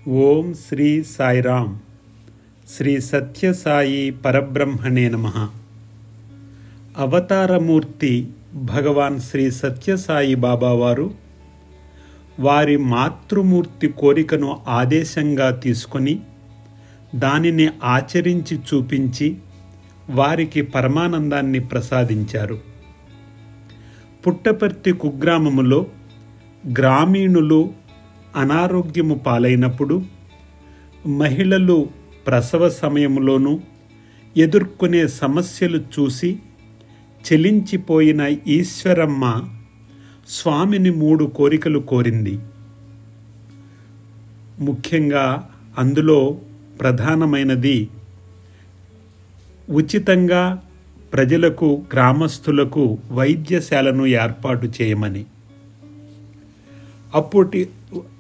ఓం శ్రీ సాయిరామ్. శ్రీ సత్యసాయి పరబ్రహ్మణే నమః. అవతారమూర్తి భగవాన్ శ్రీ సత్యసాయి బాబా వారు వారి మాతృమూర్తి కోరికను ఆదేశంగా తీసుకొని దానిని ఆచరించి చూపించి వారికి పరమానందాన్ని ప్రసాదించారు. పుట్టపర్తి కుగ్రామములో గ్రామీణులు అనారోగ్యము పాలైనప్పుడు మహిళలు ప్రసవ సమయంలోనూ ఎదుర్కొనే సమస్యలు చూసి చెలించిపోయిన ఈశ్వరమ్మ స్వామిని 3 కోరికలు కోరింది. ముఖ్యంగా అందులో ప్రధానమైనది ఉచితంగా ప్రజలకు, గ్రామస్తులకు వైద్యశాలను ఏర్పాటు చేయమని.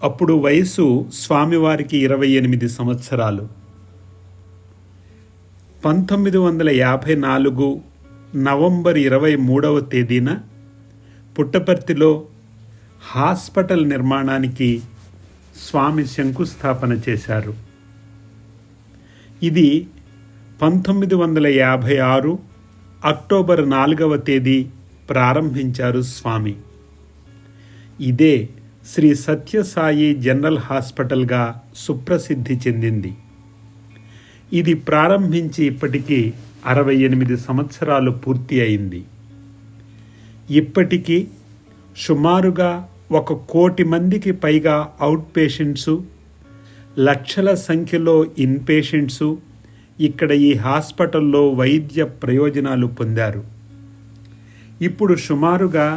అప్పుడు వయసు స్వామివారికి 28 సంవత్సరాలు. 1954 నవంబర్ 23వ తేదీన పుట్టపర్తిలో హాస్పిటల్ నిర్మాణానికి స్వామి శంకుస్థాపన చేశారు. ఇది 1956 అక్టోబర్ 4వ తేదీ ప్రారంభించారు స్వామి. ఇదే శ్రీ సత్యసాయి జనరల్ హాస్పిటల్గా సుప్రసిద్ధి చెందింది. ఇది ప్రారంభించి ఇప్పటికీ 68 సంవత్సరాలు పూర్తి అయింది. ఇప్పటికీ సుమారుగా 1 కోటి మందికి పైగా అవుట్ పేషెంట్సు, లక్షల సంఖ్యలో ఇన్ పేషెంట్సు ఇక్కడ ఈ హాస్పిటల్లో వైద్య ప్రయోజనాలు పొందారు. ఇప్పుడు సుమారుగా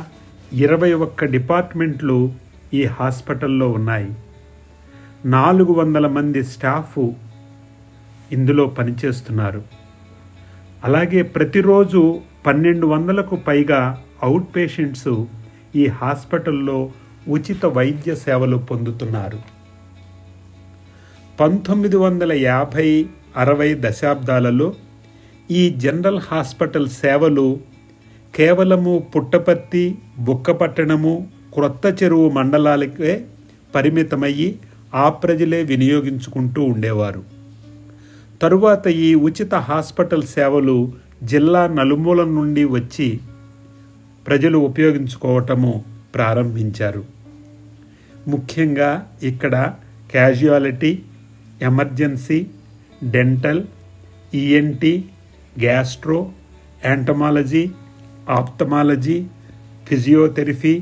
21 డిపార్ట్మెంట్లు ఈ హాస్పిటల్లో ఉన్నాయి. 400 మంది స్టాఫ్ ఇందులో పనిచేస్తున్నారు. అలాగే ప్రతిరోజు 1200కు పైగా అవుట్ పేషెంట్స్ ఈ హాస్పిటల్లో ఉచిత వైద్య సేవలు పొందుతున్నారు. 1950, 60 దశాబ్దాలలో ఈ జనరల్ హాస్పిటల్ సేవలు కేవలము పుట్టపర్తి, బుక్కపట్టణము, క్రొత్త చెరువు మండలాలకే పరిమితమయ్యి ఆ ప్రజలే వినియోగించుకుంటూ ఉండేవారు. తరువాత ఈ ఉచిత హాస్పిటల్ సేవలు జిల్లా నలుమూల నుండి వచ్చి ప్రజలు ఉపయోగించుకోవటము ప్రారంభించారు. ముఖ్యంగా ఇక్కడ casualty, emergency, dental, ENT, gastro, యాంటమాలజీ, ఆప్థమాలజీ, ఫిజియోథెరపీ,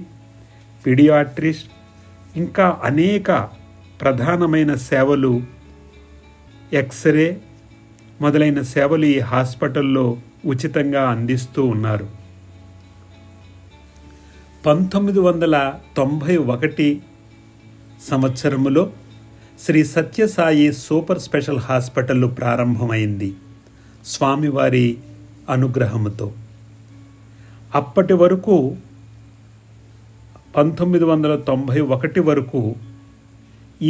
పీడియాట్రిస్ట్ ఇంకా అనేక ప్రధానమైన సేవలు, ఎక్స్రే మొదలైన సేవలు ఈ హాస్పిటల్లో ఉచితంగా అందిస్తూ ఉన్నారు. 1991 సంవత్సరములో Shri Sathya Sai super special hospital ప్రారంభమైంది స్వామివారి అనుగ్రహముతో. అప్పటి వరకు 1991 వరకు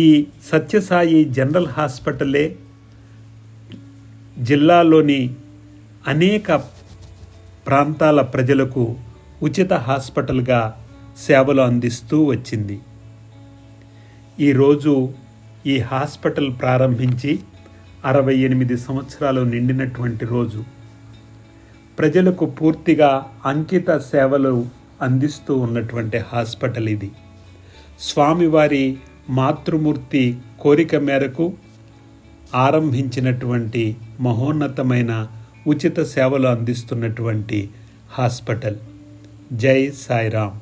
ఈ సత్యసాయి జనరల్ హాస్పిటలే జిల్లాలోని అనేక ప్రాంతాల ప్రజలకు ఉచిత హాస్పిటల్గా సేవలు అందిస్తూ వచ్చింది. ఈరోజు ఈ హాస్పిటల్ ప్రారంభించి 68 సంవత్సరాలు నిండినటువంటి రోజు. ప్రజలకు పూర్తిగా అంకిత సేవలు అందిస్తూ ఉన్నటువంటి హాస్పిటల్ ఇది. స్వామివారి మాతృమూర్తి కోరిక మేరకు ఆరంభించినటువంటి మహోన్నతమైన ఉచిత సేవలు అందిస్తున్నటువంటి హాస్పిటల్. జై సాయిరామ్.